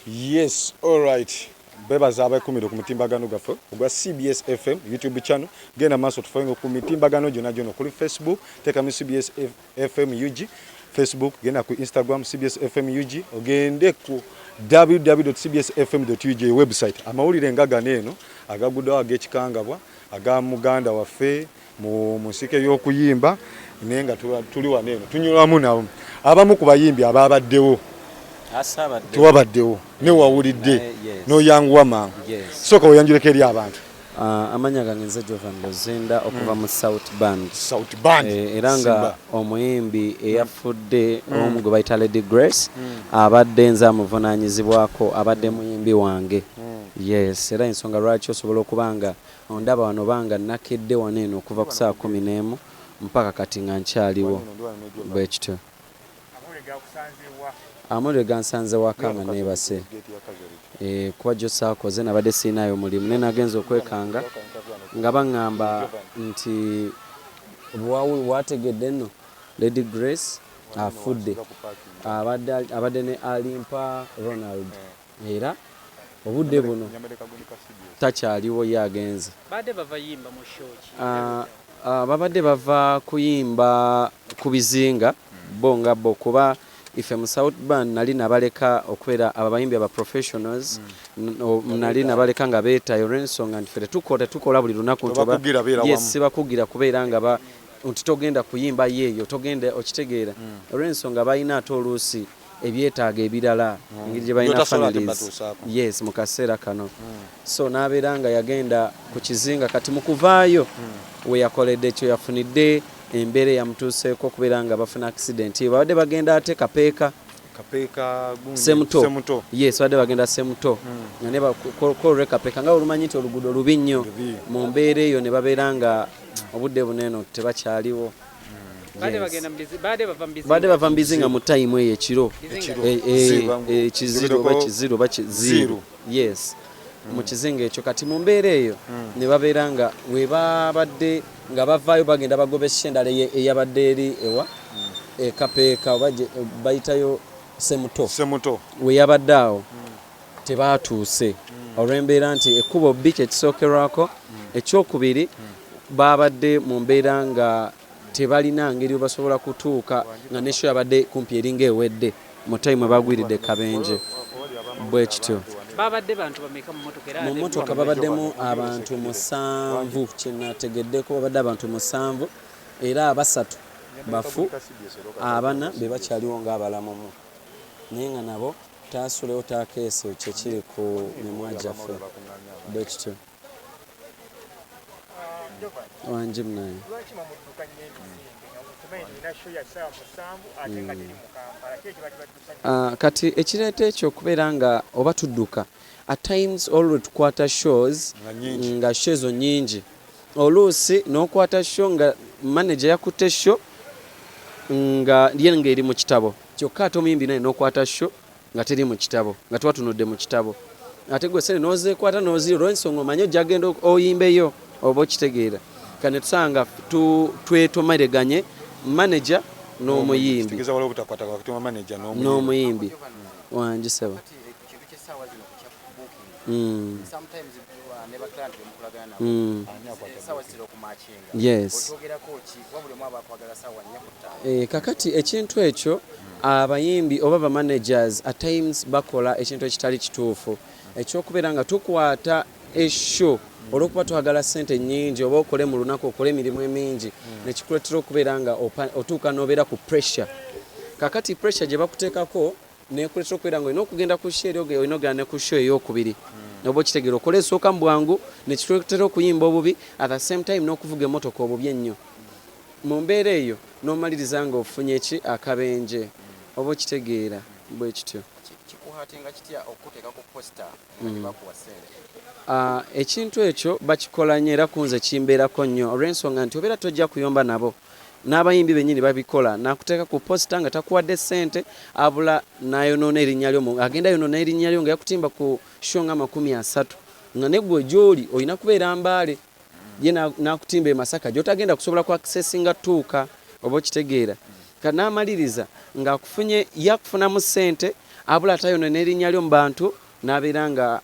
Yes, all right. Bebaza abakumira ku mutimbagano gaffe ogwa CBS FM YouTube channel. Genda maaso tufainga ku mitimbagano jona jona kuli Facebook teka mu CBS FM UG Facebook, genda ku Instagram CBS FM UG, ogende ku www.cbsfm.ug website. Amawulire ngaga neno agagudawo ag'ekikangabwa aga muganda waffe mu musike y'okuyimba nenga tuli waneno tunyulamu nawo abamu ku bayimbi ababaddewo tuwabaddewo ne wawulidde no young woman soka oyanjuleko eri abantu. Amanya gange nze Jovan Lozinda okuva mu South Band era nga omuyimbi eyafudde omu gwe bayita Lady Grace abadde nze amuvunaanyizibwako abadde muyimbi wange. Yes, era ensonga lwaki osobola okubanga ondaba wano banga nakedde waneeno okuva ku saa 11 mpaka kati nga nkyaliwo bwe kityo. Amule gansanze waka nga neebase kuba gyo saakoze nabadde siinayo mulimu ne nagenza okwekanga nga baŋŋamba nti wategedde nno Lady Grace afudde abadde ne Alimpa Ronald era obudde buno takyaliwo ye agenze. Babadde bava kuyimba ku bizinga bo nga bo kuba ife mu South Band nali nabaleka okubeera abayimbi aba professionals nali nabaleka nga beetayo olw'ensonga nti ffe tukola buli lunaku yes bakugira kubeera nga nti togenda kuyimba yeeyo togenda okitegeera olw'ensonga balina ate oluusi ebyetaaga ebirala engeri gye balina families yes mu kaseera kano so n'abeera nga yagenda ku kizinga kati mu kuvaayo we yakoledde ekyo yafunidde embere yamutuuseeko okubeera nga bafuna accident babadde bagenda ate kapeeka semuto yes babadde bagenda semuto nga ne bakolre kapeeka nga olumanyi nti oluguudo lubi nnyo mu mbeera eyo ne babeera nga obudde buneeno tebakyaliwo. Badde bava mbizinga mu time eyo ekiro ekiziro oba kiziru yes mu kizinga ekyo kati mu mbeera eyo ne babeera nga we babadde nga bavaayo bagenda bagobesa endala eyabadde eri ewa kapeeka oba bayitayo semuto we yabadde awo tebaatuuse olw'embeera nti ekkubo bbi kyekisookerwako ekyokubiri babadde mu mbeera nga tebalina ngeri basobola kutuuka nga nesho yabadde kumpi eringa ewedde mu time bagwiridde kabenje bwe kityo. Babadde bantu bameka mu motoka era mu motoka babaddemu abantu 7 kyenategeddeko babadde abantu 7 era abasatu bafu abana be bakyaliwo ng'abalamumu naye nga nabo taasulewo taakeese kyekiri ku mimwa gyaffe bwe kityo. Wanjimnaye kati ekireeta ekyo okubeera nga oba tudduka at times olwo tukwata shows nga shows nyingi oluusi n'okwata show nga manager yakutte show nga yenga eri mu kitabo kyokka ate omuyimbi naye n'okwata show nga teri mu kitabo nga twatunudde mu kitabo ate gwe sene n'ozeekwata n'ozira olw'ensonga omanye ojjagenda oyimbeyo oba okitegeera kane tusanga twetomereganye manager n'omuyimbi n'omuyimbi wangisaba yes kakati ekintu ekyo abayimbi oba ba managers at times bakola ekintu ekitali kituufu ekyokubeera nga tukwata eshow olwokuba twagala ssente nnyingi oba okole mu lunaku okole emirimu emingi nekikuleetera okubeera nga otuuka n'obeera ku pressure kakati pressure gye bakuteekako nekuleetera okubeera nga olina okugenda ku show eri olina ogenda ne ku show ey'okubiri oba okitegeera okola esooka mu bwangu nekikuleetera okuyimba obubi at the same time n'okuvuga emmotoka obubi ennyo mu mbeera eyo n'omaliriza nga ofunye eki akabenje oba okitegeera bwe kityo. Ekintu ekyo bakikola nnyo era kunze kimbeerako nnyo olw'ensonga nti obeera tojja kuyomba nabo n'abayimbi bennyini babikola nakuteeka ku posita nga takuwadde ssente abula n'ayonoona erinnya lyo agenda yonoona erinnya lyo nga yakutimba ku show nga 30 nga neggwe gy'oli olina kubeera Mbaale ye n'akutimba e Masaka gy'otagenda kusobola ku accessinga tuuka oba okitegeera n'amaliriza ng'akufunye yakufunamu ssente abula tayono n'erinnya lyo mu bantu n'abeera nga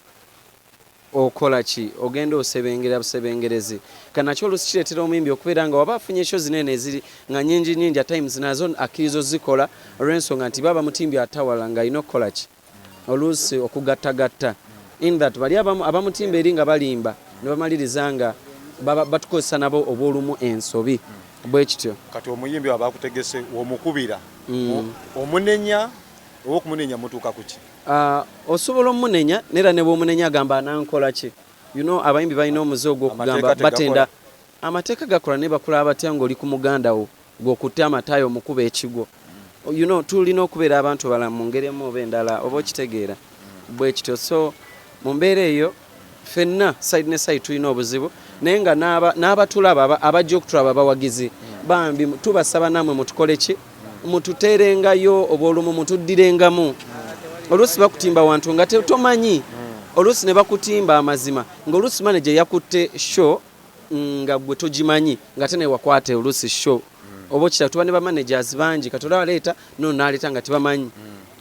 okola ki ogenda osebengera busebengerezi kanakyo oluusi kireetera omuyimbi okubeera nga waba afunye esho zinene eziri nga nyingi at times nazo akkirizo zikola olw'ensonga nti baba mutimbi atawala nga alina okukola ki oluusi okugattagatta in that bali abamutimba eri nga balimba ne bamaliriza nga batukozesa nabo obwolumu ensobi bwe kityo kati omuyimbi aba akutegese omukubira omunenya oba okumunenya mutuuka kuki osobola omunenya nera ne bwomunenya agamba anankola ki abayimbi balina omuze ogw'okugamba batenda amateeka gakola ne bakula batya ng'oli ku muganda wo gw'okutte amataayo omukuba ekigo tulina okubeera abantu balamu mu ngeri emu oba endala oba okitegeera bwe kityo so mu mbeera eyo ffenna side ne side tulina obuzibu naye nga n'abatulaba abajja okutulaba abawagizi bambi tubasaba namwe mutukole ki mututeerengayo obwolumu mutuddirengamu oluusi bakutimba wantu nga tomanyi oluusi ne bakutimba amazima ng'oluusi manager yakutte show nga gwe togimanyi nga te newakwate oluusi show oba okita tuba ne bamanagers bangi kati olabaleeta no n'aleeta nga tebamanyi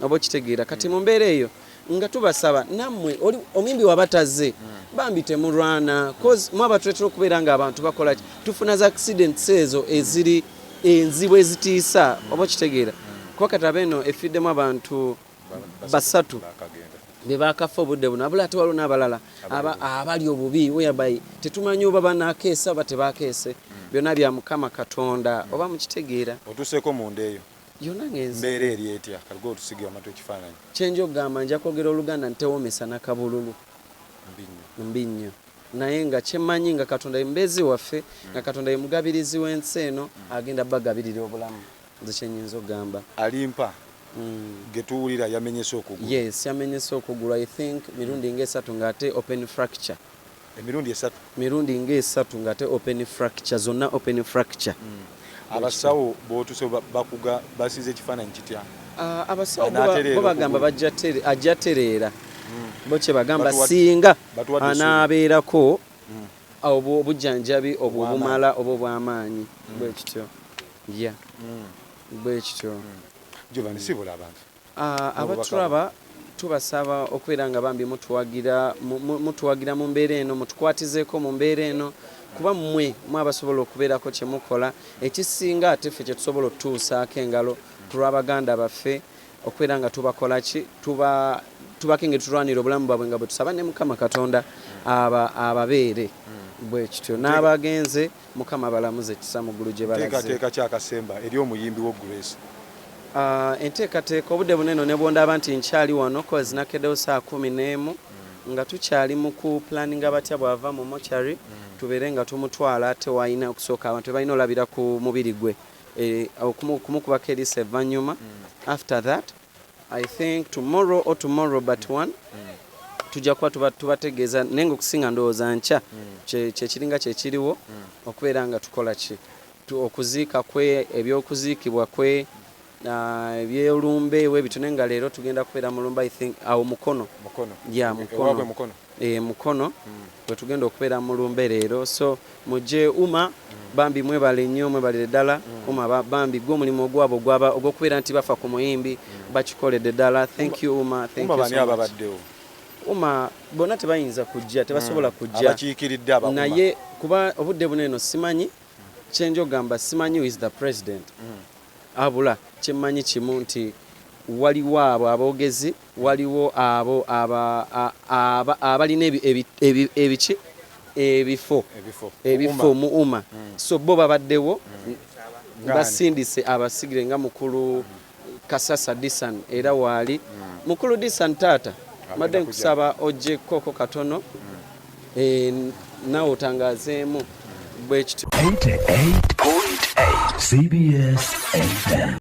oba okitegeera kati mu mbeera eyo nga tubasaba nammwe omuyimbi wabatazze bambi temulwana cause mwaba tuletera okubeera nga abantu bakola tufuna za accidents ezo eziri enzibu ezitiisa oba okitegeera kuba kati abeeno efiddemu abantu basatu be bakafa obudde buno abula ate waliwo n'abalala abali obubi weyabayi tetumanyi oba banakeesa oba tebakeese byonna bya mukama katonda oba mukitegeera otuseeko munda eyo yonna ngenzi mbeera eri etya kaliga otusigira amatu ekifaananyi kyenja okugamba nja kwogera oluganda ntewomesa nakabululu mbinnyo naye nga kyemmanyi nga katonda ye mbeezi waffe nga katonda ye mugabirizi w'ensi eno agenda bagabirira obulamu nze kyenyinza okugamba alimpa getuwulira yamenyese okugulu yes yamenyese okugulu I think mirundi ng'esatu ng'ate open fracture mirundi ng'esatu ng'ate open fracture zonna open fracture abasawo botuse bakuga basize ekifaananyi kitya abasawo bo bagamba ajja tereera bo kye bagamba singa anaabeerako obujjanjabi obwo obumala oba obw'amaanyi bwe kityo bwe kityo Giovanni sibula abantu abatulaba tubasaba okubeera nga bambi mutuwagira mu mbeera eno mutukwatizeeko mu mbeera eno kuba mmwe abasobola okubeerako kye mukola ekisinga ate ffe kye tusobola otutuusaako engalo tulwabaganda baffe okubeera nga tubakola ki tubakenge tulwanira obulamu bwabwe nga bwe tusaba ne mukama katonda ababeere bwe kityo n'abagenze mukama balamuze kisa mu ggulu gye balaze teekateeka kyakasemba eri omuyimbi wo Grace enteekateeka obudde buneno ne bwondaba nti nkyali wano kozi nakeddewo saa 11 nga tukyali mu ku planning abatya bwava mu mochari tubeere nga tumutwala tewalina okusooka abantu tebalina olabira ku mubiri gwe okumukubako erisa evvannyuma after that I think tomorrow but one tujja kuba tubategeeza naye nga okusinga ndowooza nkya kyekiringa kyekiriwo okubeera nga tukola ki okuziika kwe ebyokuziikibwa kwe ebyolumbe webitune nga leero tugenda kubeera mulumba I think awo mukono mukono bwe tugenda okubeera mulumbe leero so mujje bambi mwebale nnyo mwebalire ddala bambi gw'omulimu ogwabo ogw'okubeera nti bafa ku muyimbi bakikoledde ddala thank you bonna tebayinza kujja tebasobola kujja naye kuba obudde buneno simanyi kyenja okugamba simanyi who is the president abula kyemmanyi kimu nti waliwo abo aboogezi waliwo abo abalina ebifo mu uma so bo babaddewo basindise abasigire nga mukulu Kasasa Disan era waali mukulu Disan taata madde nkusaba ojje koko katono nawe otangazeemu bwe kityo 88.8 CBS FM